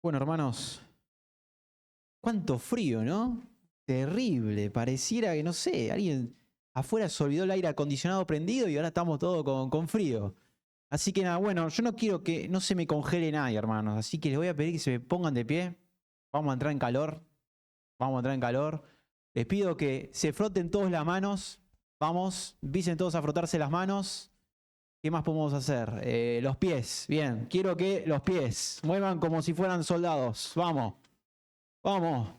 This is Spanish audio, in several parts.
Bueno, hermanos, cuánto frío, ¿no? Terrible. Pareciera que, no sé, alguien afuera se olvidó el aire acondicionado prendido y ahora estamos todos con frío. Así que nada, bueno, yo no quiero que no se me congele nadie, hermanos. Así que les voy a pedir que se me pongan de pie. Vamos a entrar en calor. Vamos a entrar en calor. Les pido que se froten todos las manos. Vamos, empiecen todos a frotarse las manos. ¿Qué más podemos hacer? Los pies. Bien, quiero que los pies muevan como si fueran soldados. Vamos, vamos.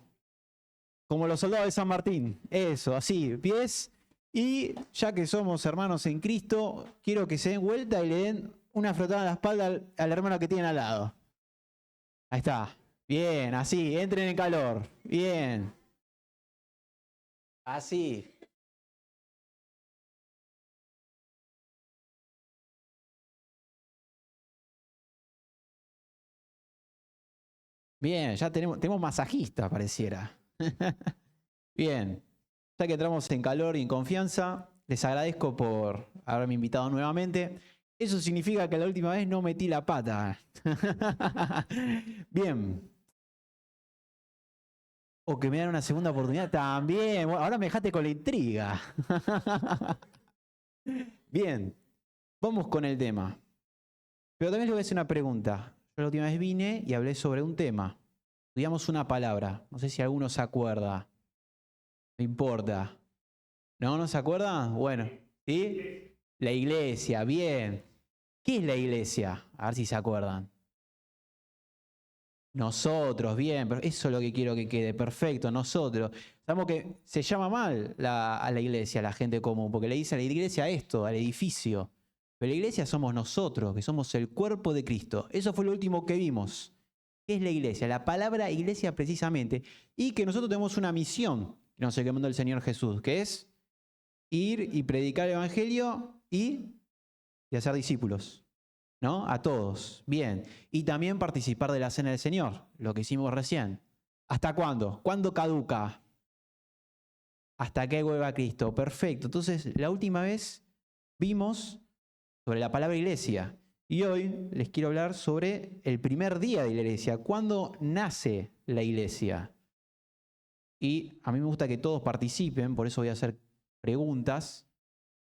Como los soldados de San Martín. Eso, así, pies. Y ya que somos hermanos en Cristo, quiero que se den vuelta y le den una frotada en la espalda al hermano que tienen al lado. Ahí está. Bien, así, entren en calor. Bien. Así. Bien, ya tenemos masajista, pareciera. Bien. Ya que entramos en calor y en confianza, les agradezco por haberme invitado nuevamente. Eso significa que la última vez no metí la pata. Bien. O que me dan una segunda oportunidad también. Bueno, ahora me dejaste con la intriga. Bien, vamos con el tema. Pero también les voy a hacer una pregunta. Yo la última vez vine y hablé sobre un tema. Estudiamos una palabra. No sé si alguno se acuerda. No importa. ¿No? ¿No se acuerda? Bueno. ¿Sí? La iglesia, bien. ¿Qué es la iglesia? A ver si se acuerdan. Nosotros, bien, pero eso es lo que quiero que quede, perfecto, nosotros. Sabemos que se llama mal a la iglesia, a la gente común, porque le dicen a la iglesia esto, al edificio. Pero la iglesia somos nosotros, que somos el cuerpo de Cristo. Eso fue lo último que vimos. ¿Qué es la iglesia? La palabra iglesia precisamente. Y que nosotros tenemos una misión que nos mandó el Señor Jesús, que es ir y predicar el Evangelio y hacer discípulos. ¿No? A todos. Bien. Y también participar de la cena del Señor, lo que hicimos recién. ¿Hasta cuándo? ¿Cuándo caduca? Hasta que vuelva Cristo. Perfecto. Entonces, la última vez vimos sobre la palabra iglesia. Y hoy les quiero hablar sobre el primer día de la iglesia. ¿Cuándo nace la iglesia? Y a mí me gusta que todos participen, por eso voy a hacer preguntas.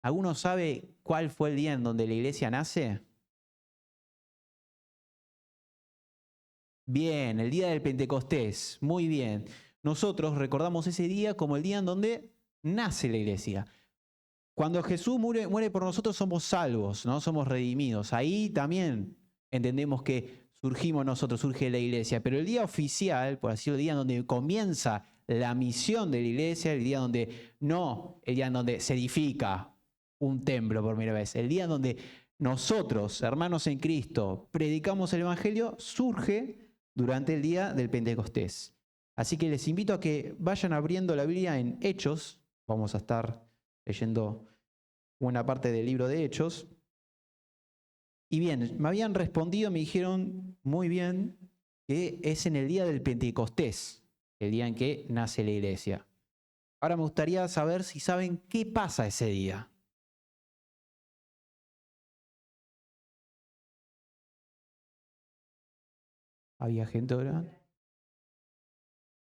¿Alguno sabe cuál fue el día en donde la iglesia nace? Bien, el día del Pentecostés, muy bien. Nosotros recordamos ese día como el día en donde nace la iglesia. Cuando Jesús muere por nosotros somos salvos, ¿no? Somos redimidos. Ahí también entendemos que surgimos nosotros, surge la iglesia. Pero el día oficial, por así decirlo, el día en donde comienza la misión de la iglesia, el día donde no, el día en donde se edifica un templo por primera vez, el día en donde nosotros, hermanos en Cristo, predicamos el Evangelio, surge durante el día del Pentecostés. Así que les invito a que vayan abriendo la Biblia en Hechos. Vamos a estar leyendo una parte del libro de Hechos. Y bien, me habían respondido, me dijeron muy bien que es en el día del Pentecostés, el día en que nace la iglesia. Ahora me gustaría saber si saben qué pasa ese día. Había gente orando.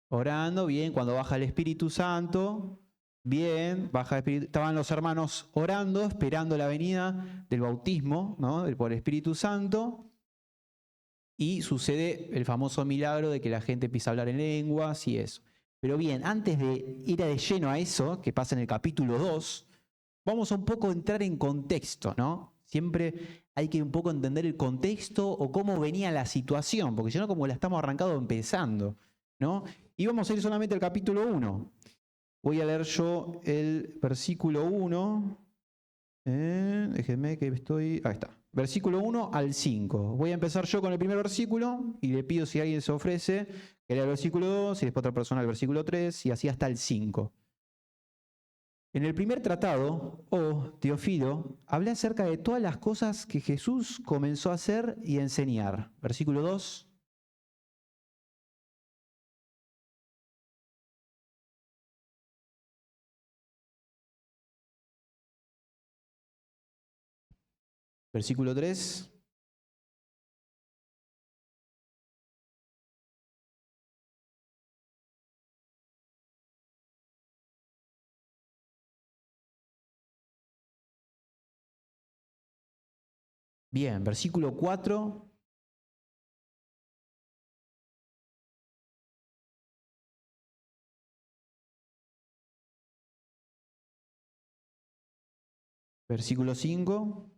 Orando, bien, cuando baja el Espíritu Santo, bien, baja el Espíritu, estaban los hermanos orando, esperando la venida del bautismo, ¿no? Por el Espíritu Santo, y sucede el famoso milagro de que la gente empieza a hablar en lenguas y eso. Pero bien, antes de ir de lleno a eso, que pasa en el capítulo 2, vamos a un poco entrar en contexto, ¿no? Siempre hay que un poco entender el contexto o cómo venía la situación, porque si no, como la estamos arrancando empezando, ¿no? Y vamos a ir solamente al capítulo 1. Voy a leer yo el versículo 1. Déjenme que estoy... Ahí está. Versículo 1 al 5. Voy a empezar yo con el primer versículo y le pido si alguien se ofrece que lea el versículo 2 y después otra persona el versículo 3 y así hasta el 5. En el primer tratado, Teófilo, hablé acerca de todas las cosas que Jesús comenzó a hacer y a enseñar. Versículo 2. Versículo 3. Bien, versículo 4. Versículo 5.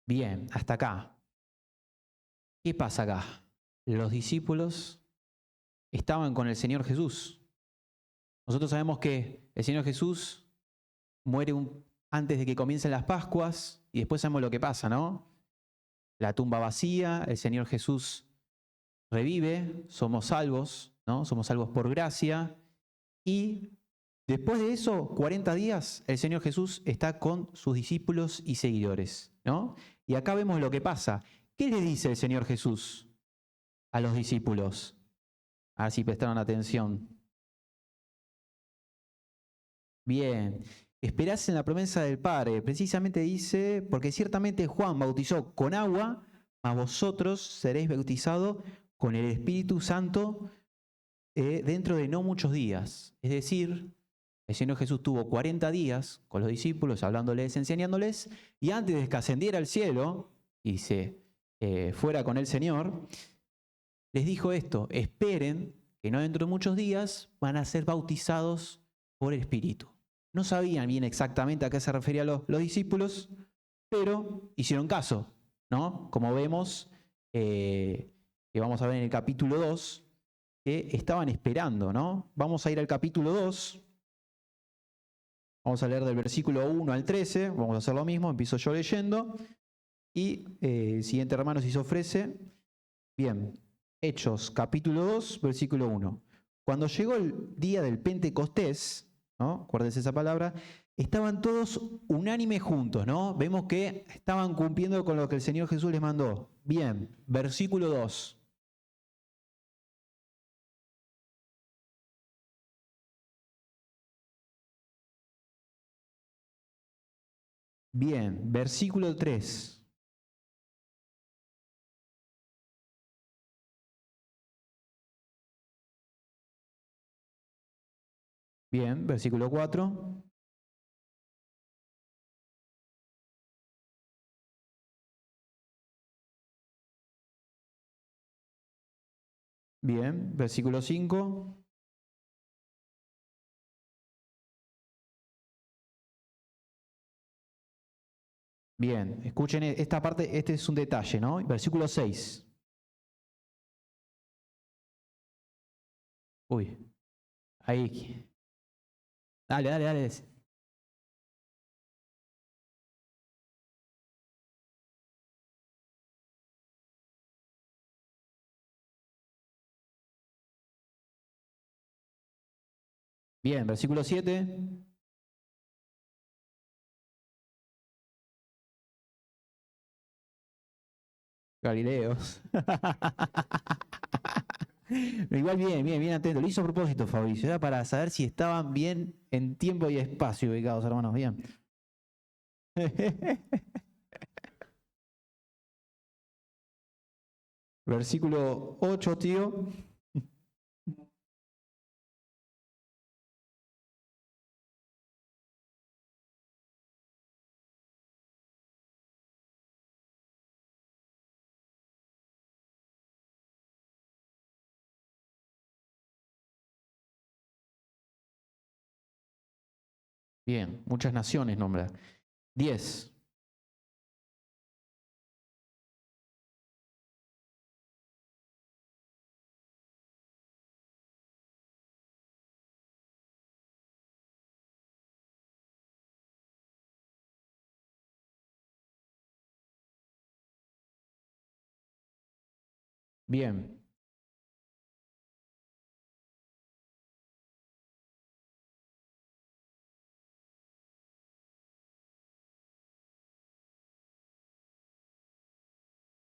Bien, hasta acá. ¿Qué pasa acá? Los discípulos estaban con el Señor Jesús. Nosotros sabemos que el Señor Jesús muere antes de que comiencen las Pascuas y después sabemos lo que pasa, ¿no? La tumba vacía, el Señor Jesús revive, somos salvos, ¿no? Somos salvos por gracia y después de eso, 40 días, el Señor Jesús está con sus discípulos y seguidores, ¿no? Y acá vemos lo que pasa. ¿Qué le dice el Señor Jesús a los discípulos? A ver si prestaron atención. Bien, esperás en la promesa del Padre. Precisamente dice, porque ciertamente Juan bautizó con agua, mas vosotros seréis bautizados con el Espíritu Santo dentro de no muchos días. Es decir, el Señor Jesús tuvo 40 días con los discípulos, hablándoles, enseñándoles, y antes de que ascendiera al cielo y se fuera con el Señor, les dijo esto: esperen que no dentro de muchos días van a ser bautizados por el Espíritu. No sabían bien exactamente a qué se referían los discípulos, pero hicieron caso, ¿no? Como vemos, que vamos a ver en el capítulo 2, que estaban esperando, ¿no? Vamos a ir al capítulo 2. Vamos a leer del versículo 1 al 13, vamos a hacer lo mismo, empiezo yo leyendo, y el siguiente hermano si se ofrece. Bien, Hechos, capítulo 2, versículo 1. Cuando llegó el día del Pentecostés, ¿no? Acuérdense esa palabra, estaban todos unánimes juntos, ¿no? Vemos que estaban cumpliendo con lo que el Señor Jesús les mandó. Bien, versículo 2. Bien, versículo 3. Bien, versículo 4. Bien, versículo 5. Bien, escuchen esta parte, este es un detalle, ¿no? Versículo 6. Uy, ahí. Dale, dale, dale. Bien, versículo 7. Galileos. Igual bien atento. Lo hizo a propósito, Fabricio. Era para saber si estaban bien en tiempo y espacio ubicados, hermanos. Bien. Versículo 8, tío. Bien, muchas naciones nombra. 10. Bien.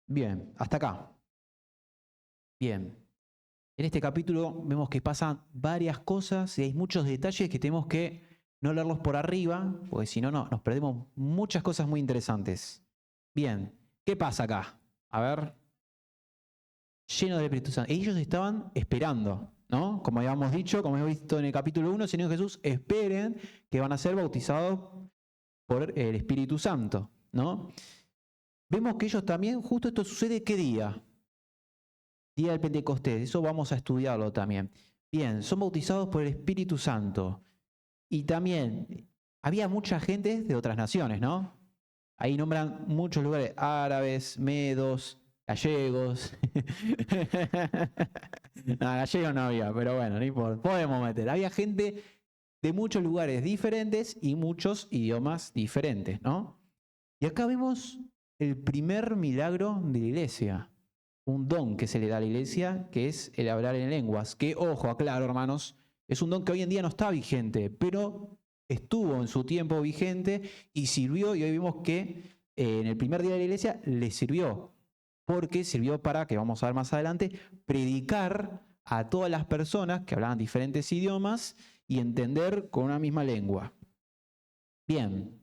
Bien, hasta acá. Bien. En este capítulo vemos que pasan varias cosas y hay muchos detalles que tenemos que no leerlos por arriba, porque si no, nos perdemos muchas cosas muy interesantes. Bien, ¿qué pasa acá? A ver, lleno del Espíritu Santo. Ellos estaban esperando, ¿no? Como habíamos dicho, como hemos visto en el capítulo 1, Señor Jesús, esperen que van a ser bautizados por el Espíritu Santo, ¿no? Vemos que ellos también, justo esto sucede, ¿qué día? Día del Pentecostés, eso vamos a estudiarlo también. Bien, son bautizados por el Espíritu Santo. Y también había mucha gente de otras naciones, ¿no? Ahí nombran muchos lugares, árabes, medos, gallegos. No, gallegos no había, pero bueno, no importa, podemos meter. Había gente de muchos lugares diferentes y muchos idiomas diferentes, ¿no? Y acá vemos el primer milagro de la iglesia, un don que se le da a la iglesia, que es el hablar en lenguas, que, ojo, aclaro, hermanos, es un don que hoy en día no está vigente, pero estuvo en su tiempo vigente y sirvió, y hoy vimos que en el primer día de la iglesia le sirvió, porque sirvió para, que vamos a ver más adelante, predicar a todas las personas que hablaban diferentes idiomas y entender con una misma lengua. Bien,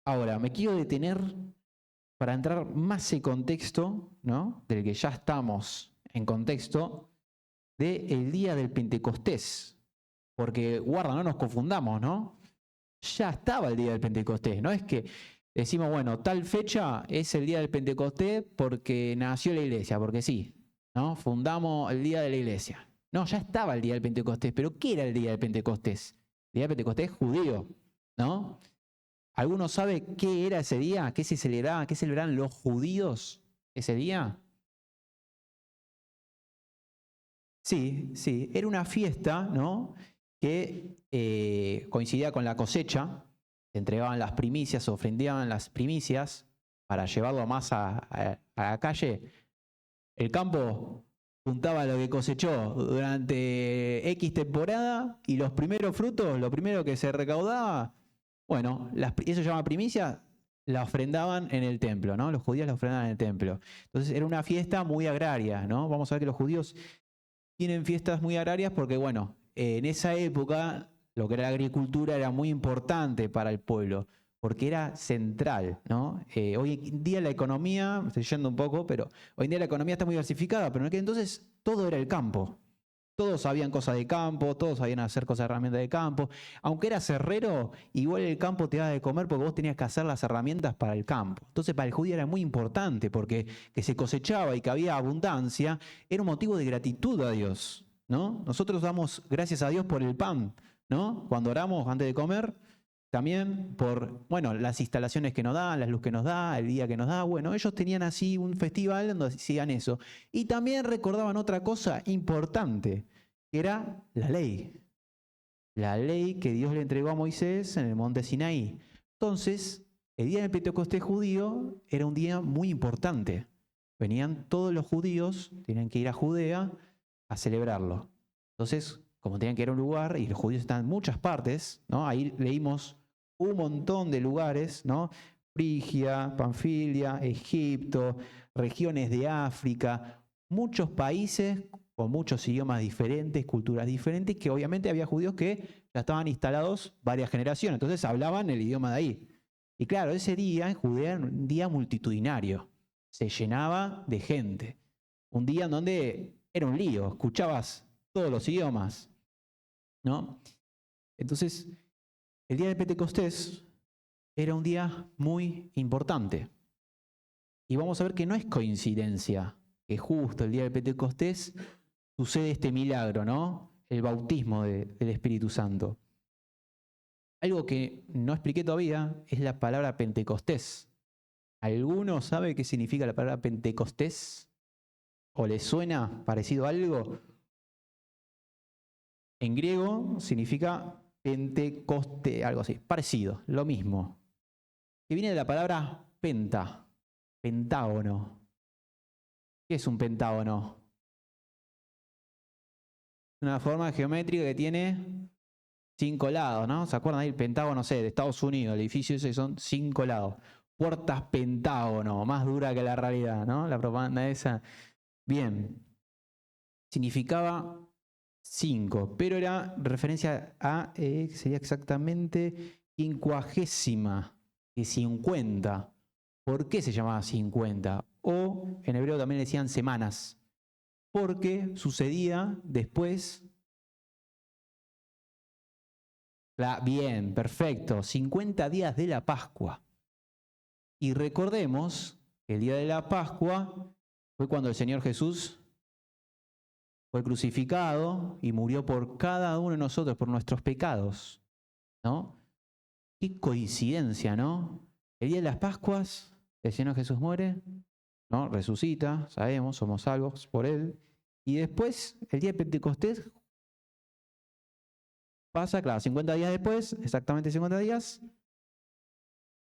ahora me quiero detener para entrar más en contexto, ¿no? Del que ya estamos en contexto, del día del Pentecostés. Porque, guarda, no nos confundamos, ¿no? Ya estaba el día del Pentecostés, no es que decimos, bueno, tal fecha es el día del Pentecostés porque nació la iglesia, porque sí, ¿no? Fundamos el día de la iglesia. No, ya estaba el día del Pentecostés, pero ¿qué era el día del Pentecostés? El día del Pentecostés judío, ¿no? ¿Alguno sabe qué era ese día? ¿Qué se celebraba? ¿Qué celebraban los judíos ese día? Sí, sí, era una fiesta, ¿no? Que coincidía con la cosecha, se entregaban las primicias, se ofrendaban las primicias para llevarlo más a la calle. El campo juntaba lo que cosechó durante X temporada y los primeros frutos, lo primero que se recaudaba, bueno, eso se llama primicia, la ofrendaban en el templo, ¿no? Los judíos la ofrendaban en el templo. Entonces era una fiesta muy agraria, ¿no? Vamos a ver que los judíos tienen fiestas muy agrarias porque, bueno, en esa época lo que era la agricultura era muy importante para el pueblo, porque era central, ¿no? Hoy en día la economía, me estoy yendo un poco, pero hoy en día la economía está muy diversificada, pero en aquel entonces todo era el campo. Todos sabían cosas de campo, todos sabían hacer cosas de herramientas de campo. Aunque eras herrero, igual el campo te daba de comer porque vos tenías que hacer las herramientas para el campo. Entonces para el judío era muy importante porque que se cosechaba y que había abundancia era un motivo de gratitud a Dios, ¿no? Nosotros damos gracias a Dios por el pan, ¿no? Cuando oramos antes de comer, también por, bueno, las instalaciones que nos da, la luz que nos da, el día que nos da. Bueno, ellos tenían así un festival donde hacían eso. Y también recordaban otra cosa importante, que era la ley. La ley que Dios le entregó a Moisés en el monte Sinaí. Entonces, el día del Pentecostés judío era un día muy importante. Venían todos los judíos, tenían que ir a Judea a celebrarlo. Entonces, como tenían que ir a un lugar, y los judíos están en muchas partes, ¿no? Ahí leímos un montón de lugares, ¿no? Frigia, Panfilia, Egipto, regiones de África, muchos países con muchos idiomas diferentes, culturas diferentes, que obviamente había judíos que ya estaban instalados varias generaciones, entonces hablaban el idioma de ahí. Y claro, ese día en Judea era un día multitudinario, se llenaba de gente, un día en donde era un lío, escuchabas todos los idiomas, ¿no? Entonces, el día de Pentecostés era un día muy importante. Y vamos a ver que no es coincidencia que justo el día de Pentecostés sucede este milagro, ¿no? El bautismo del Espíritu Santo. Algo que no expliqué todavía es la palabra Pentecostés. ¿Alguno sabe qué significa la palabra Pentecostés? ¿O le suena parecido a algo? En griego significa Pentecoste, algo así, parecido, lo mismo. Que viene de la palabra penta, pentágono. ¿Qué es un pentágono? Una forma geométrica que tiene 5 lados, ¿no? ¿Se acuerdan ahí el Pentágono, no sé, de Estados Unidos? El edificio ese son 5 lados. Puertas Pentágono, más dura que la realidad, ¿no? La propaganda esa. Bien. Significaba 5, pero era referencia a, sería exactamente quincuagésima, que 50. ¿Por qué se llamaba 50? O en hebreo también le decían semanas, porque sucedía después Bien, perfecto. 50 días de la Pascua. Y recordemos que el día de la Pascua fue cuando el Señor Jesús fue crucificado y murió por cada uno de nosotros, por nuestros pecados, ¿no? Qué coincidencia, ¿no? El día de las Pascuas, el Señor Jesús muere, ¿no? Resucita, sabemos, somos salvos por Él. Y después, el día de Pentecostés, pasa, claro, 50 días después, exactamente 50 días,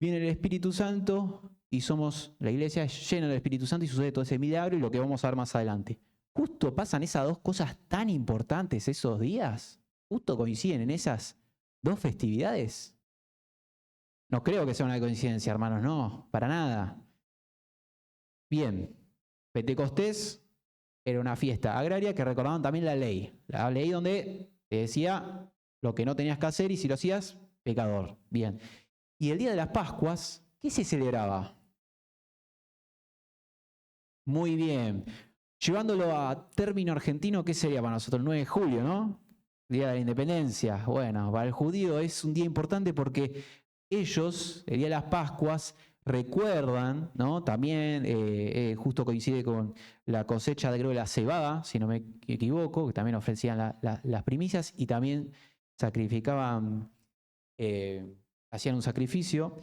viene el Espíritu Santo y somos, la iglesia llena del Espíritu Santo y sucede todo ese milagro y lo que vamos a ver más adelante. Justo pasan esas dos cosas tan importantes esos días, justo coinciden en esas dos festividades. No creo que sea una coincidencia, hermanos, no, para nada. Bien, Pentecostés era una fiesta agraria que recordaban también la ley donde te decía lo que no tenías que hacer y si lo hacías, pecador. Bien, y el día de las Pascuas, ¿qué se celebraba? Muy bien. Llevándolo a término argentino, ¿qué sería para nosotros? El 9 de julio, ¿no? Día de la Independencia. Bueno, para el judío es un día importante porque ellos, el día de las Pascuas, recuerdan, ¿no? También justo coincide con la cosecha de, creo, de la cebada, si no me equivoco, que también ofrecían las primicias y también sacrificaban, hacían un sacrificio.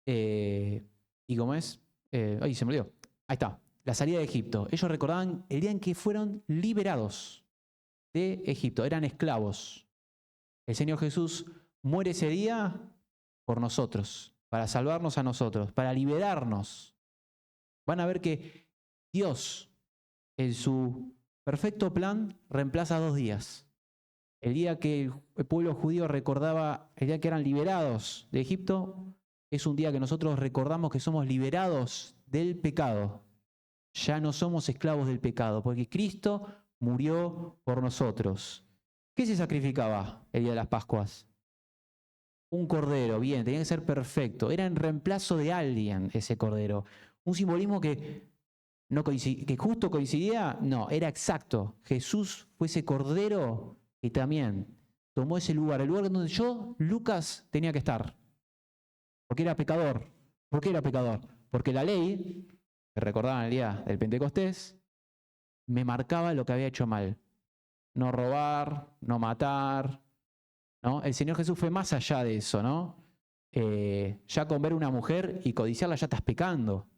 ¿Y cómo es? ¡Ay, se me olvidó! Ahí está. La salida de Egipto. Ellos recordaban el día en que fueron liberados de Egipto. Eran esclavos. El Señor Jesús muere ese día por nosotros, para salvarnos a nosotros, para liberarnos. Van a ver que Dios, en su perfecto plan, reemplaza 2 días. El día que el pueblo judío recordaba, el día que eran liberados de Egipto, es un día que nosotros recordamos que somos liberados del pecado. Ya no somos esclavos del pecado, porque Cristo murió por nosotros. ¿Qué se sacrificaba el día de las Pascuas? Un cordero, bien, tenía que ser perfecto. Era en reemplazo de alguien ese cordero. Un simbolismo que, que justo coincidía, no, era exacto. Jesús fue ese cordero y también tomó ese lugar, el lugar donde yo, Lucas, tenía que estar. Porque era pecador. ¿Por qué era pecador? Porque la ley, que recordaban el día del Pentecostés, me marcaba lo que había hecho mal. No robar, no matar, ¿no? El Señor Jesús fue más allá de eso, ¿no? Ya con ver una mujer y codiciarla ya estás pecando,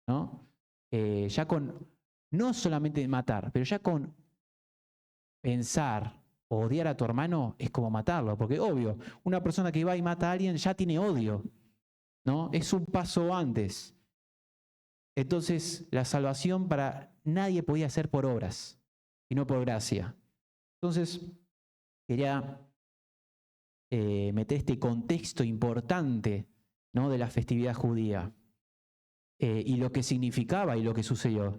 ¿no? Ya con, no solamente matar, pero ya con pensar o odiar a tu hermano es como matarlo, porque obvio, una persona que va y mata a alguien ya tiene odio, ¿no? Es un paso antes. Entonces, la salvación para nadie podía ser por obras, sino por gracia. Entonces, quería meter este contexto importante, ¿no?, de la festividad judía y lo que significaba y lo que sucedió,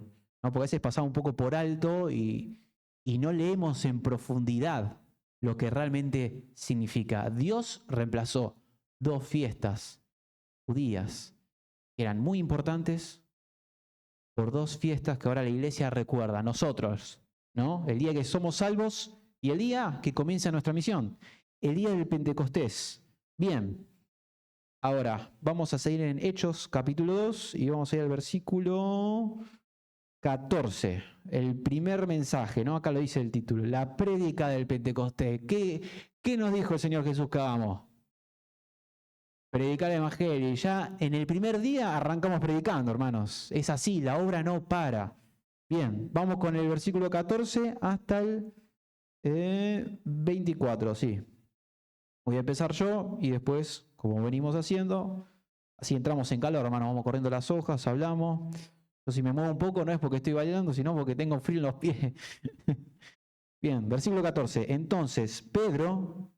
¿no? Porque a veces pasaba un poco por alto y no leemos en profundidad lo que realmente significa. Dios reemplazó 2 fiestas judías que eran muy importantes por 2 fiestas que ahora la iglesia recuerda, nosotros, ¿no? El día que somos salvos y el día que comienza nuestra misión, el día del Pentecostés. Bien, ahora vamos a seguir en Hechos capítulo 2 y vamos a ir al versículo 14, el primer mensaje, ¿no? Acá lo dice el título, la prédica del Pentecostés. ¿Qué nos dijo el Señor Jesús que hagamos? Predicar el Evangelio. Y ya en el primer día arrancamos predicando, hermanos. Es así, la obra no para. Bien, vamos con el versículo 14 hasta el 24, sí. Voy a empezar yo y después, como venimos haciendo, así entramos en calor, hermano. Vamos corriendo las hojas, hablamos. Yo si me muevo un poco no es porque estoy bailando, sino porque tengo frío en los pies. Bien, versículo 14. Entonces, Pedro,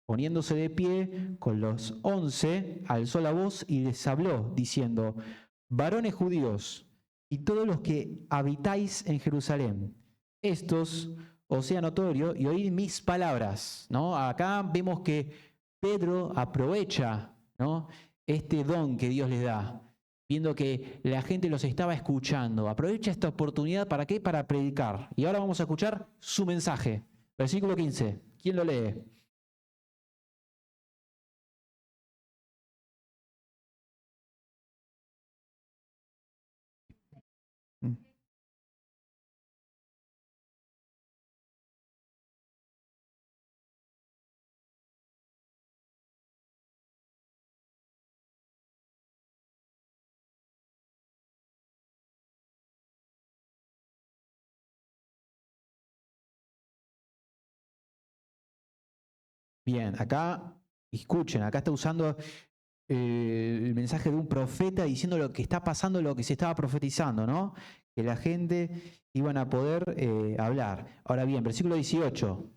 poniéndose de pie con los 11, alzó la voz y les habló, diciendo: varones judíos y todos los que habitáis en Jerusalén, estos os sea notorio y oíd mis palabras, ¿no? Acá vemos que Pedro aprovecha, ¿no?, este don que Dios les da, viendo que la gente los estaba escuchando. Aprovecha esta oportunidad, ¿para qué? Para predicar. Y ahora vamos a escuchar su mensaje. Versículo 15. ¿Quién lo lee? Bien, acá, escuchen, acá está usando el mensaje de un profeta diciendo lo que está pasando, lo que se estaba profetizando, ¿no? Que la gente iban a poder hablar. Ahora bien, versículo 18.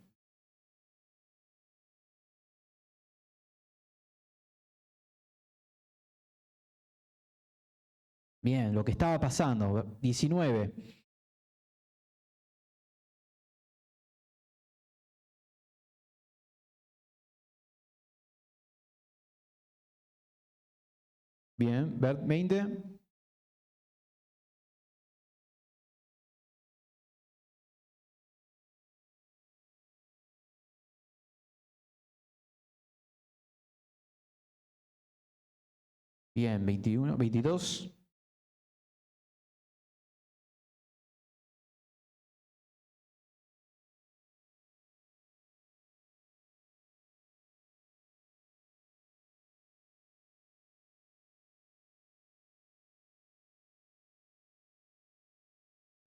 Bien, lo que estaba pasando. 19. Bien, 20. Bien, 21, 22.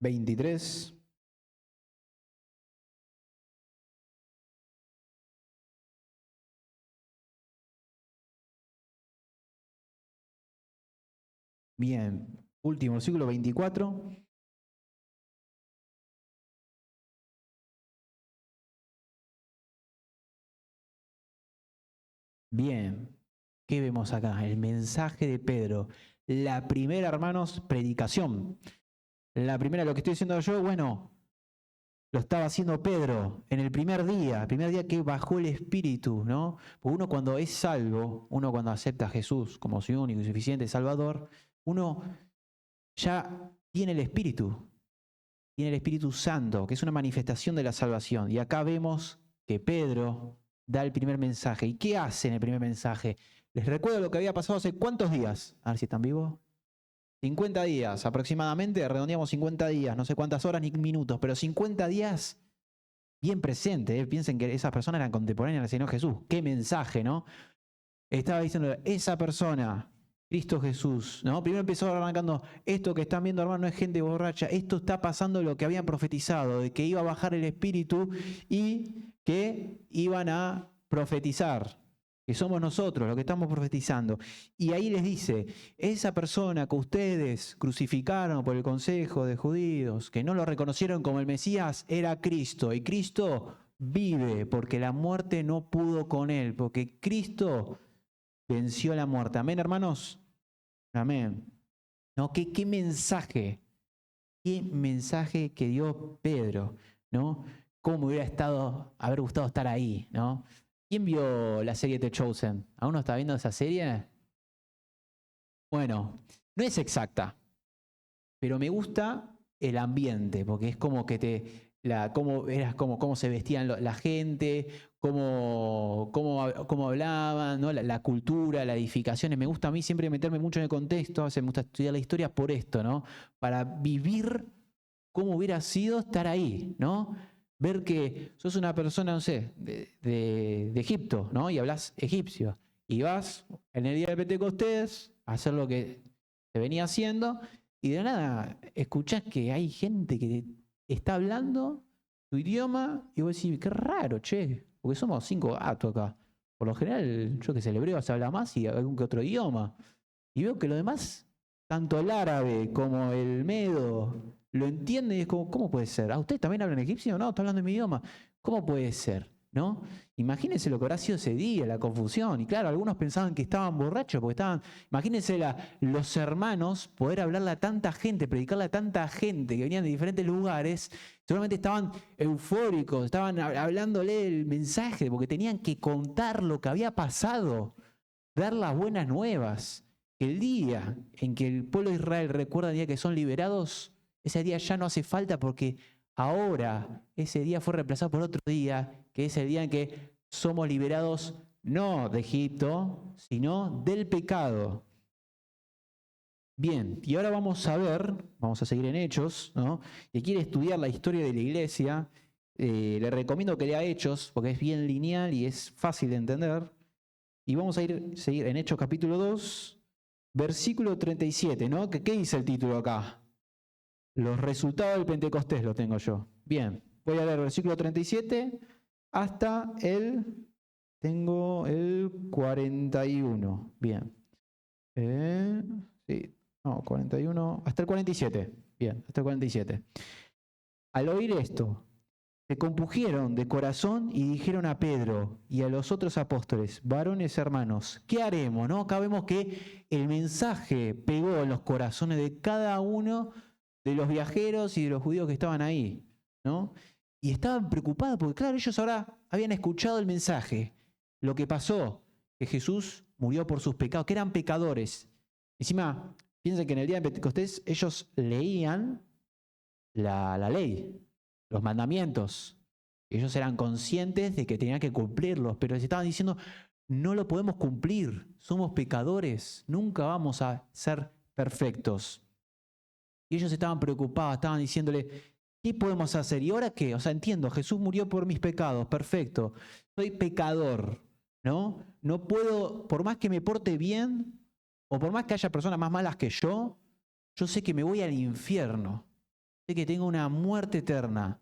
¿23? Bien, último versículo 24. Bien, ¿qué vemos acá? El mensaje de Pedro. La primera, hermanos, predicación. La primera, lo que estoy diciendo yo, bueno, lo estaba haciendo Pedro en el primer día que bajó el Espíritu, ¿no? Porque uno cuando es salvo, uno cuando acepta a Jesús como su único y suficiente Salvador, uno ya tiene el Espíritu Santo, que es una manifestación de la salvación. Y acá vemos que Pedro da el primer mensaje. ¿Y qué hace en el primer mensaje? Les recuerdo lo que había pasado hace cuántos días. A ver si están vivos. 50 días aproximadamente, redondeamos 50 días, no sé cuántas horas ni minutos, pero 50 días bien presente. Piensen que esas personas eran contemporáneas del Señor Jesús. Qué mensaje, ¿no? Estaba diciendo, esa persona, Cristo Jesús, ¿no? Primero empezó arrancando, esto que están viendo, hermano, no es gente borracha, esto está pasando lo que habían profetizado, de que iba a bajar el Espíritu y que iban a profetizar, que somos nosotros los que estamos profetizando. Y ahí les dice, esa persona que ustedes crucificaron por el consejo de judíos, que no lo reconocieron como el Mesías, era Cristo. Y Cristo vive porque la muerte no pudo con él, porque Cristo venció la muerte. Amén, hermanos. Amén. ¿No? ¿Qué mensaje? ¿Qué mensaje que dio Pedro? ¿No? ¿Cómo me hubiera haber gustado estar ahí? ¿No? ¿Quién vio la serie The Chosen? ¿Aún no está viendo esa serie? Bueno, no es exacta, pero me gusta el ambiente, porque es como que cómo se vestían la gente, cómo hablaban, ¿no? La cultura, las edificaciones. Me gusta a mí siempre meterme mucho en el contexto, a veces me gusta estudiar la historia por esto, ¿no? Para vivir cómo hubiera sido estar ahí, ¿no? Ver que sos una persona, no sé, de Egipto, ¿no? Y hablas egipcio. Y vas en el día de Pentecostés a hacer lo que se venía haciendo y de nada escuchás que hay gente que está hablando tu idioma y vos decís, qué raro, che, porque somos 5 gatos acá. Por lo general, yo que sé, el hebreo se habla más y algún que otro idioma. Y veo que lo demás, tanto el árabe como el medo, lo entiende y es como, ¿cómo puede ser? ¿A ustedes también hablan egipcio? No, está hablando en mi idioma. ¿Cómo puede ser? ¿No? Imagínense lo que habrá sido ese día, la confusión. Y claro, algunos pensaban que estaban borrachos porque estaban. Imagínense los hermanos poder hablarle a tanta gente, predicarle a tanta gente que venían de diferentes lugares. Seguramente estaban eufóricos, estaban hablándole el mensaje porque tenían que contar lo que había pasado, dar las buenas nuevas. El día en que el pueblo de Israel recuerda el día que son liberados, ese día ya no hace falta porque ahora ese día fue reemplazado por otro día, que es el día en que somos liberados no de Egipto, sino del pecado. Bien, y ahora vamos a seguir en Hechos, ¿no? Y quiere estudiar la historia de la iglesia, le recomiendo que lea Hechos, porque es bien lineal y es fácil de entender. Y vamos a seguir en Hechos capítulo 2, versículo 37, ¿no? ¿Qué dice el título acá? Los resultados del Pentecostés lo tengo yo. Bien, voy a leer el versículo 37 hasta el Tengo el 41. Bien. Sí. No, 41. Hasta el 47. Bien, hasta el 47. Al oír esto, se compungieron de corazón y dijeron a Pedro y a los otros apóstoles, varones hermanos, ¿qué haremos? ¿No? Acá vemos que el mensaje pegó en los corazones de cada uno de los viajeros y de los judíos que estaban ahí, ¿no? Y estaban preocupados porque, claro, ellos ahora habían escuchado el mensaje, lo que pasó, que Jesús murió por sus pecados, que eran pecadores. Encima, piensen que en el día de Pentecostés ellos leían la ley, los mandamientos. Ellos eran conscientes de que tenían que cumplirlos, pero les estaban diciendo, no lo podemos cumplir, somos pecadores, nunca vamos a ser perfectos. Y ellos estaban preocupados, estaban diciéndole, ¿qué podemos hacer? ¿Y ahora qué? O sea, entiendo, Jesús murió por mis pecados, perfecto, soy pecador, ¿no? No puedo, por más que me porte bien, o por más que haya personas más malas que yo sé que me voy al infierno, sé que tengo una muerte eterna.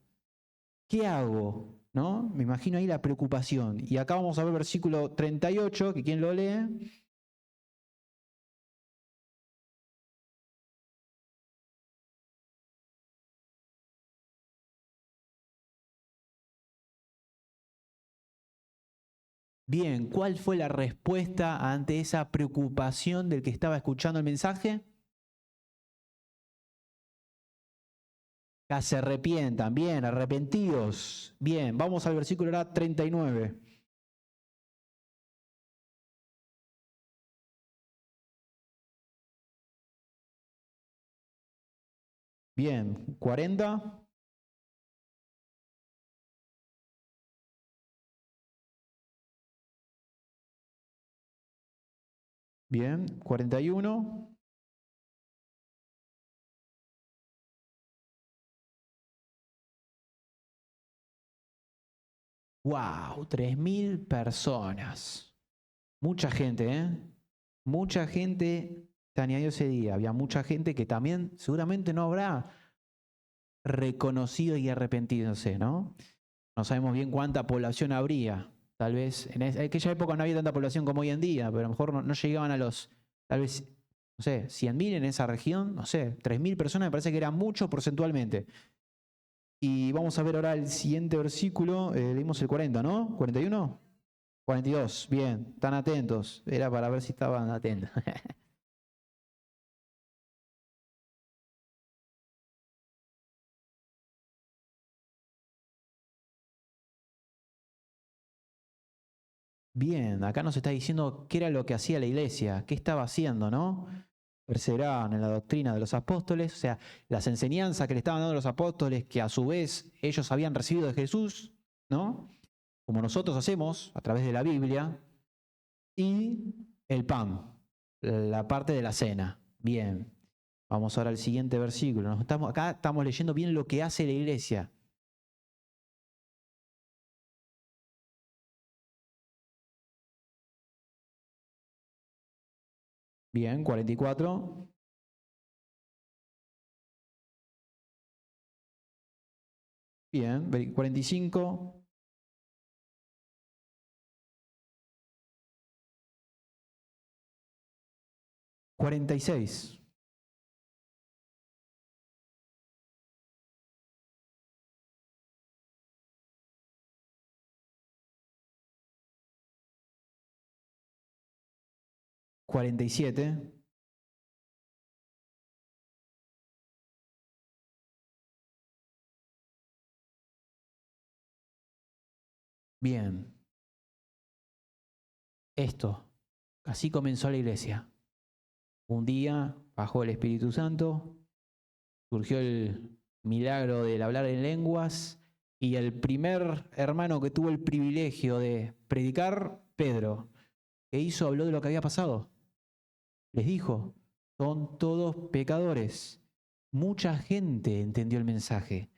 ¿Qué hago? ¿No? Me imagino ahí la preocupación. Y acá vamos a ver el versículo 38, que ¿quién lo lee? Bien, ¿cuál fue la respuesta ante esa preocupación del que estaba escuchando el mensaje? Que se arrepientan, bien, arrepentidos. Bien, vamos al versículo 39. Bien, 40. Bien, 41. ¡Wow! 3.000 personas. Mucha gente, ¿eh? Mucha gente se añadió ese día. Había mucha gente que también seguramente no habrá reconocido y arrepentiéndose, ¿no? No sabemos bien cuánta población habría. Tal vez en aquella época no había tanta población como hoy en día, pero a lo mejor no llegaban a los, tal vez, no sé, 100.000 en esa región, no sé, 3.000 personas me parece que era mucho porcentualmente. Y vamos a ver ahora el siguiente versículo, leímos el 40, ¿no? ¿41? 42, bien, están atentos. Era para ver si estaban atentos. Bien, acá nos está diciendo qué era lo que hacía la iglesia, qué estaba haciendo, ¿no? Perseveraban en la doctrina de los apóstoles, o sea, las enseñanzas que le estaban dando los apóstoles, que a su vez ellos habían recibido de Jesús, ¿no? Como nosotros hacemos a través de la Biblia, y el pan, la parte de la cena. Bien, vamos ahora al siguiente versículo. Acá estamos leyendo bien lo que hace la iglesia. Bien, 44. Bien, 45. 46. 47. Bien, esto, así comenzó la iglesia. Un día bajó el Espíritu Santo, surgió el milagro del hablar en lenguas y el primer hermano que tuvo el privilegio de predicar, Pedro, ¿qué hizo? Habló de lo que había pasado. Les dijo, son todos pecadores. Mucha gente entendió el mensaje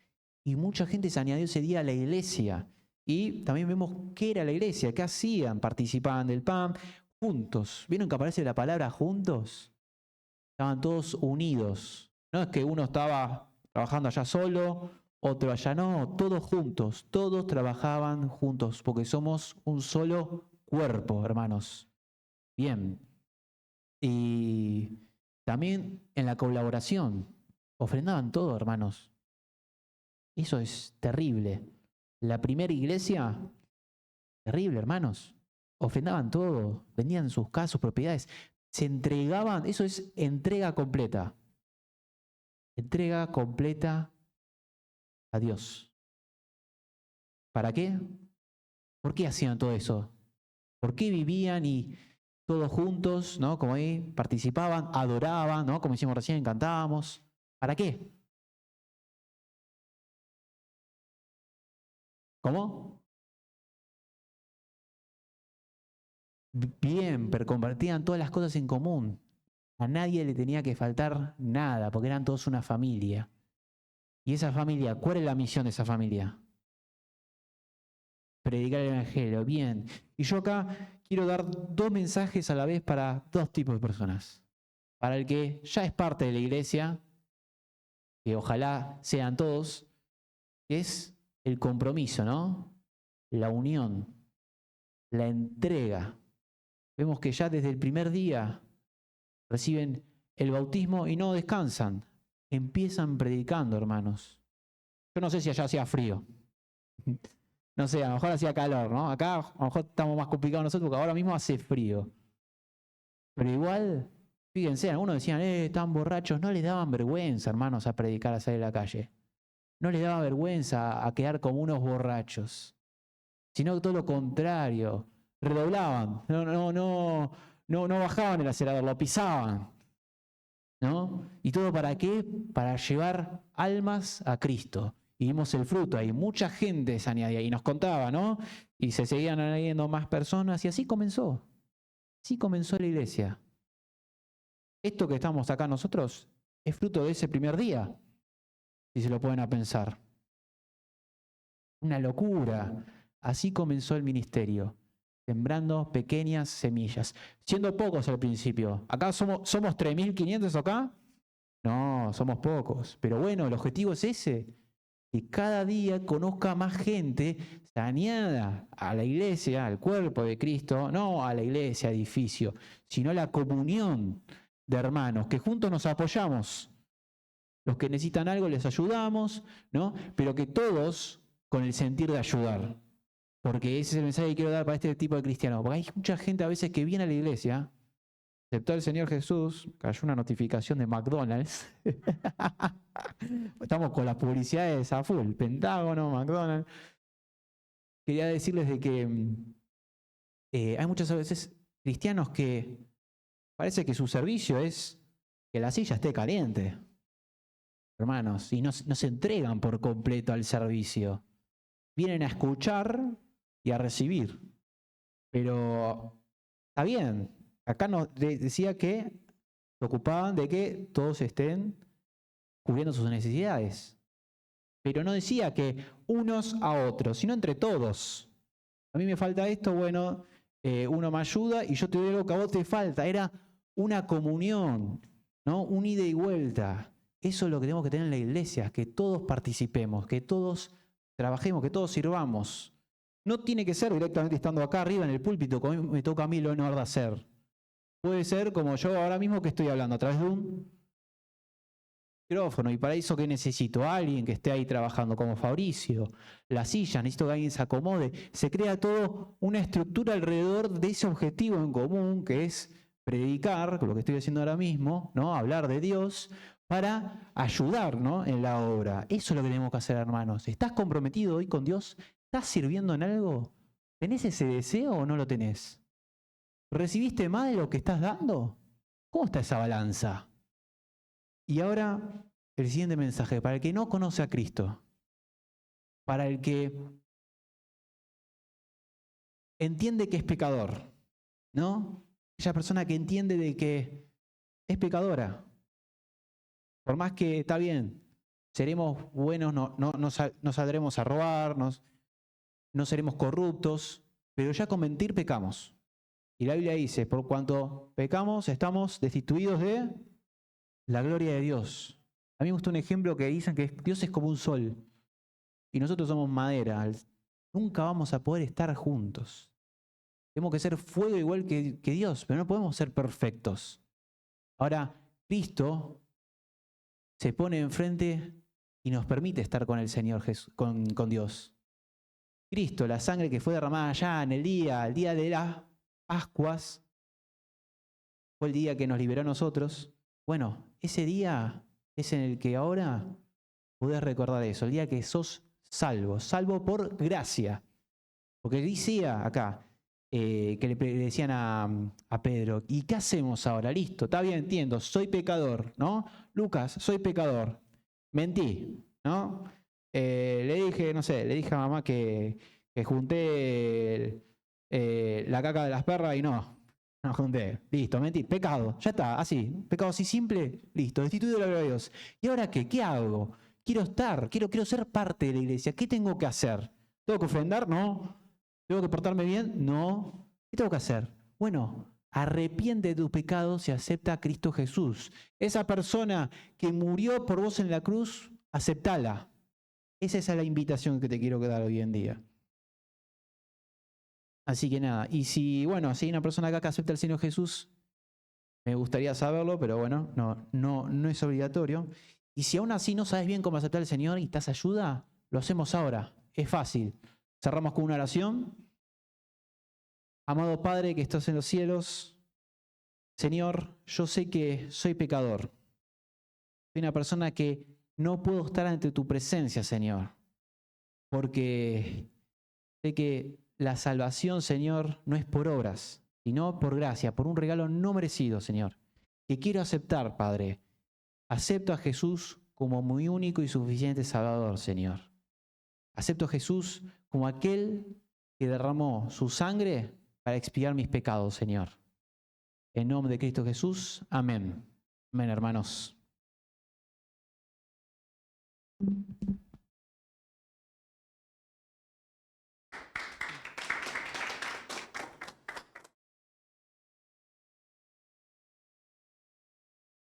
y mucha gente se añadió ese día a la iglesia. Y también vemos qué era la iglesia, qué hacían, participaban del pan, juntos. ¿Vieron que aparece la palabra juntos? Estaban todos unidos. No es que uno estaba trabajando allá solo, otro allá no, todos juntos, todos trabajaban juntos, porque somos un solo cuerpo, hermanos. Bien. Y también en la colaboración. Ofrendaban todo, hermanos. Eso es terrible. La primera iglesia, terrible, hermanos. Ofrendaban todo, vendían sus casas, sus propiedades. Se entregaban, eso es entrega completa. Entrega completa a Dios. ¿Para qué? ¿Por qué hacían todo eso? ¿Por qué vivían y todos juntos, ¿no? Como ahí participaban, adoraban, ¿no? Como hicimos recién, cantábamos. ¿Para qué? ¿Cómo? Bien, pero compartían todas las cosas en común. A nadie le tenía que faltar nada, porque eran todos una familia. Y esa familia, ¿cuál es la misión de esa familia? Predicar el Evangelio. Bien. Y yo acá quiero dar dos mensajes a la vez para dos tipos de personas. Para el que ya es parte de la iglesia, que ojalá sean todos, que es el compromiso, ¿no? La unión, la entrega. Vemos que ya desde el primer día reciben el bautismo y no descansan. Empiezan predicando, hermanos. Yo no sé si allá hacía frío. No sé, a lo mejor hacía calor, ¿no? Acá a lo mejor estamos más complicados nosotros porque ahora mismo hace frío. Pero igual, fíjense, algunos decían, están borrachos. No les daban vergüenza, hermanos, a predicar, a salir a la calle. No les daba vergüenza a quedar como unos borrachos. Sino todo lo contrario. Redoblaban. No bajaban el acelerador, lo pisaban. ¿No? ¿Y todo para qué? Para llevar almas a Cristo. Y vimos el fruto ahí. Mucha gente se añadía y nos contaba, ¿no? Y se seguían añadiendo más personas y así comenzó. Así comenzó la iglesia. Esto que estamos acá nosotros es fruto de ese primer día, si se lo pueden a pensar. Una locura. Así comenzó el ministerio, sembrando pequeñas semillas, siendo pocos al principio. ¿Acá somos 3.500 acá? No, somos pocos. Pero bueno, el objetivo es ese, que cada día conozca más gente, se añada a la iglesia, al cuerpo de Cristo, no a la iglesia, edificio, sino a la comunión de hermanos, que juntos nos apoyamos. Los que necesitan algo les ayudamos, ¿no? Pero que todos con el sentir de ayudar. Porque ese es el mensaje que quiero dar para este tipo de cristianos. Porque hay mucha gente a veces que viene a la iglesia, aceptó al Señor Jesús, cayó una notificación de McDonald's. Estamos con las publicidades a full, Pentágono, McDonald's. Quería decirles de que hay muchas veces cristianos que parece que su servicio es que la silla esté caliente, hermanos, y no se entregan por completo al servicio. Vienen a escuchar y a recibir. Pero está bien. Acá nos decía que se ocupaban de que todos estén cubriendo sus necesidades. Pero no decía que unos a otros, sino entre todos. A mí me falta esto, bueno, uno me ayuda y yo te doy algo que a vos te falta. Era una comunión, ¿no? Un ida y vuelta. Eso es lo que tenemos que tener en la iglesia, que todos participemos, que todos trabajemos, que todos sirvamos. No tiene que ser directamente estando acá arriba en el púlpito, como me toca a mí lo honor de hacer. Puede ser como yo ahora mismo que estoy hablando, a través de un micrófono. Y para eso, ¿qué necesito? Alguien que esté ahí trabajando como Fabricio. La silla, necesito que alguien se acomode. Se crea todo una estructura alrededor de ese objetivo en común, que es predicar, con lo que estoy haciendo ahora mismo, ¿no? Hablar de Dios, para ayudar, ¿no? En la obra. Eso es lo que tenemos que hacer, hermanos. ¿Estás comprometido hoy con Dios? ¿Estás sirviendo en algo? ¿Tenés ese deseo o no lo tenés? ¿Recibiste más de lo que estás dando? ¿Cómo está esa balanza? Y ahora el siguiente mensaje, para el que no conoce a Cristo, para el que entiende que es pecador, ¿no? Esa persona que entiende de que es pecadora. Por más que está bien, seremos buenos, no saldremos a robar, no seremos corruptos, pero ya con mentir pecamos. Y la Biblia dice, por cuanto pecamos, estamos destituidos de la gloria de Dios. A mí me gusta un ejemplo que dicen que Dios es como un sol y nosotros somos madera. Nunca vamos a poder estar juntos. Tenemos que ser fuego igual que Dios, pero no podemos ser perfectos. Ahora, Cristo se pone enfrente y nos permite estar con el Señor Jesús, con Dios. Cristo, la sangre que fue derramada allá en el día de las Pascuas, fue el día que nos liberó a nosotros. Bueno, ese día es en el que ahora podés recordar eso, el día que sos salvo por gracia. Porque decía acá, que le decían a Pedro, ¿y qué hacemos ahora? Listo, está bien, entiendo, soy pecador, ¿no? Lucas, soy pecador, mentí, ¿no? Le dije, no sé, le dije a mamá que junté la caca de las perras y no junté, listo, mentí, pecado, ya está, así, pecado así simple, listo, destituido de la gloria de Dios. ¿Y ahora qué? ¿Qué hago? Quiero ser parte de la iglesia, ¿qué tengo que hacer? ¿Tengo que ofrendar? No. ¿Tengo que portarme bien? No. ¿Qué tengo que hacer? Bueno, arrepiente de tus pecados y acepta a Cristo Jesús. Esa persona que murió por vos en la cruz, aceptala. Esa es la invitación que te quiero dar hoy en día. Así que nada, y si hay una persona acá que acepta al Señor Jesús, me gustaría saberlo, pero bueno, no es obligatorio. Y si aún así no sabes bien cómo aceptar al Señor y necesitas ayuda, lo hacemos ahora. Es fácil. Cerramos con una oración. Amado Padre que estás en los cielos, Señor, yo sé que soy pecador. Soy una persona que no puedo estar ante tu presencia, Señor, porque sé que la salvación, Señor, no es por obras, sino por gracia, por un regalo no merecido, Señor, que quiero aceptar, Padre. Acepto a Jesús como mi único y suficiente Salvador, Señor. Acepto a Jesús como aquel que derramó su sangre para expiar mis pecados, Señor. En nombre de Cristo Jesús, amén. Amén, hermanos.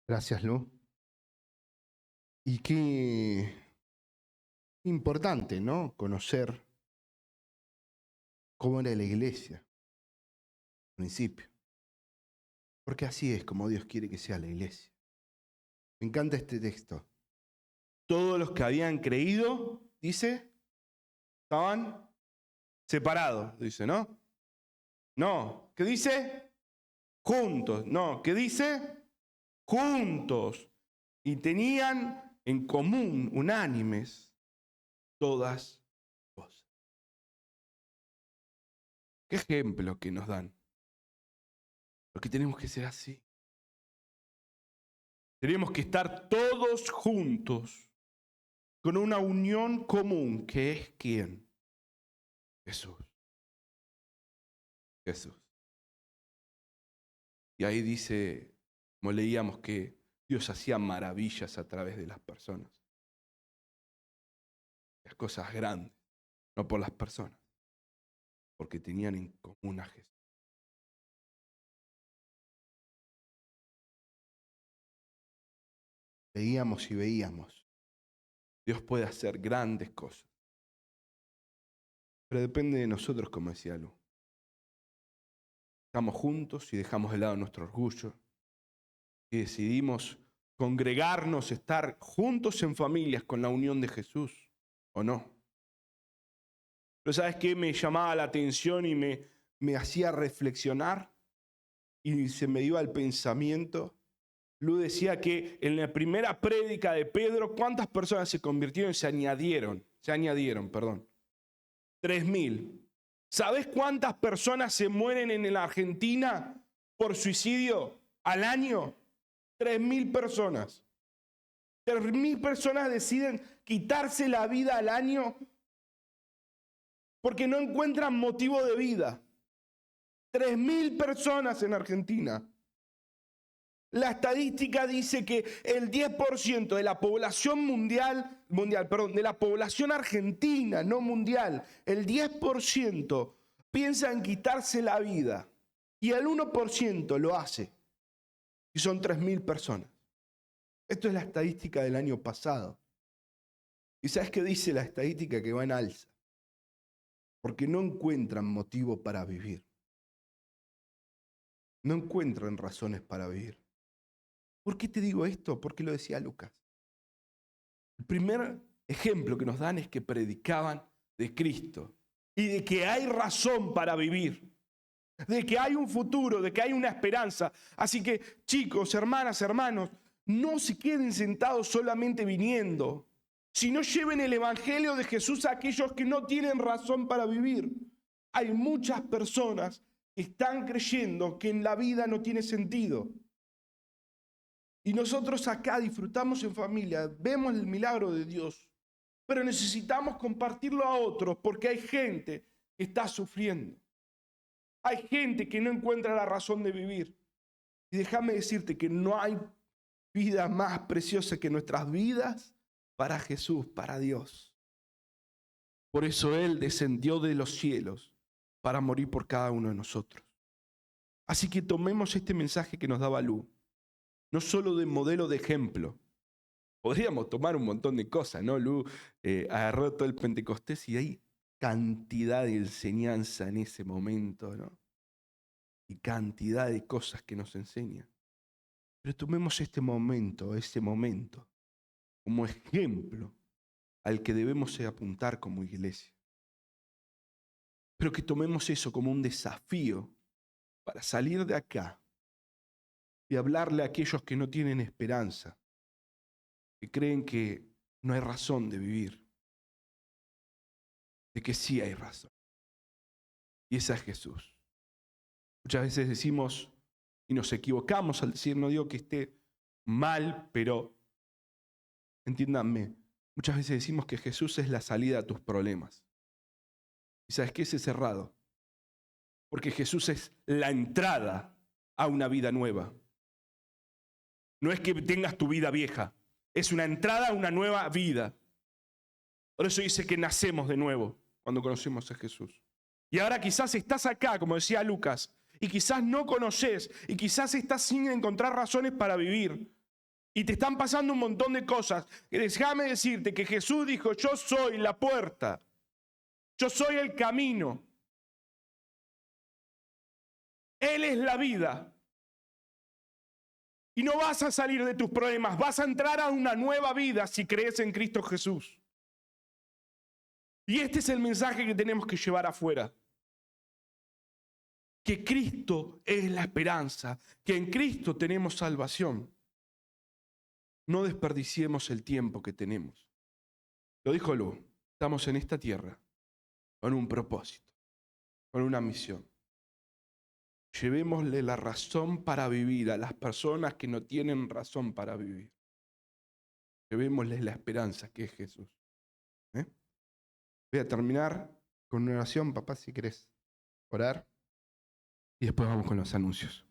Gracias, Lu. Y qué importante, ¿no? Conocer cómo era la iglesia al principio. Porque así es como Dios quiere que sea la iglesia. Me encanta este texto. Todos los que habían creído, dice, estaban separados, dice, ¿no? No, ¿qué dice? Juntos. No, ¿qué dice? Juntos. Y tenían en común, unánimes, todas cosas. ¿Qué ejemplo que nos dan? Porque tenemos que ser así. Tenemos que estar todos juntos con una unión común, que es ¿quién? Jesús. Jesús. Y ahí dice, como leíamos, que Dios hacía maravillas a través de las personas. Las cosas grandes, no por las personas, porque tenían en común a Jesús. Veíamos y veíamos. Dios puede hacer grandes cosas. Pero depende de nosotros, como decía Lu. Estamos juntos y dejamos de lado nuestro orgullo. Y decidimos congregarnos, estar juntos en familias con la unión de Jesús, ¿o no? Pero ¿sabes qué? Me llamaba la atención y me hacía reflexionar y se me iba el pensamiento. Lu decía que en la primera prédica de Pedro, ¿cuántas personas se convirtieron? Se añadieron, 3.000. ¿Sabes cuántas personas se mueren en la Argentina por suicidio al año? 3.000 personas. 3.000 personas deciden quitarse la vida al año porque no encuentran motivo de vida. 3.000 personas en Argentina. La estadística dice que el 10% de la población de la población argentina, no mundial, el 10% piensa en quitarse la vida y el 1% lo hace. Y son 3.000 personas. Esto es la estadística del año pasado. ¿Y sabes qué dice la estadística? Que va en alza. Porque no encuentran motivo para vivir. no encuentran razones para vivir. ¿Por qué te digo esto? Porque lo decía Lucas. El primer ejemplo que nos dan es que predicaban de Cristo y de que hay razón para vivir, de que hay un futuro, de que hay una esperanza. Así que, chicos, hermanas, hermanos, no se queden sentados solamente viniendo, sino lleven el evangelio de Jesús a aquellos que no tienen razón para vivir. Hay muchas personas que están creyendo que en la vida no tiene sentido. Y nosotros acá disfrutamos en familia, vemos el milagro de Dios, pero necesitamos compartirlo a otros porque hay gente que está sufriendo. Hay gente que no encuentra la razón de vivir. Y déjame decirte que no hay vida más preciosa que nuestras vidas para Jesús, para Dios. Por eso Él descendió de los cielos para morir por cada uno de nosotros. Así que tomemos este mensaje que nos daba Lu, no solo de modelo de ejemplo. Podríamos tomar un montón de cosas, ¿no? Lu agarró todo el Pentecostés y hay cantidad de enseñanza en ese momento, ¿no? Y cantidad de cosas que nos enseña. Pero tomemos ese momento, como ejemplo al que debemos apuntar como iglesia. Pero que tomemos eso como un desafío para salir de acá y hablarle a aquellos que no tienen esperanza, que creen que no hay razón de vivir, de que sí hay razón. Y esa es Jesús. Muchas veces decimos y nos equivocamos al decir, no digo que esté mal, pero entiéndanme, muchas veces decimos que Jesús es la salida a tus problemas. ¿Y sabes qué? Ese es errado. Porque Jesús es la entrada a una vida nueva. No es que tengas tu vida vieja, es una entrada a una nueva vida. Por eso dice que nacemos de nuevo cuando conocemos a Jesús. Y ahora quizás estás acá, como decía Lucas, y quizás no conoces, y quizás estás sin encontrar razones para vivir. Y te están pasando un montón de cosas. Déjame decirte que Jesús dijo, yo soy la puerta, yo soy el camino. Él es la vida. Y no vas a salir de tus problemas, vas a entrar a una nueva vida si crees en Cristo Jesús. Y este es el mensaje que tenemos que llevar afuera. Que Cristo es la esperanza, que en Cristo tenemos salvación. No desperdiciemos el tiempo que tenemos. Lo dijo Lu, estamos en esta tierra con un propósito, con una misión. Llevémosle la razón para vivir a las personas que no tienen razón para vivir. Llevémosles la esperanza que es Jesús. Voy a terminar con una oración, papá, si querés orar. Y después vamos con los anuncios.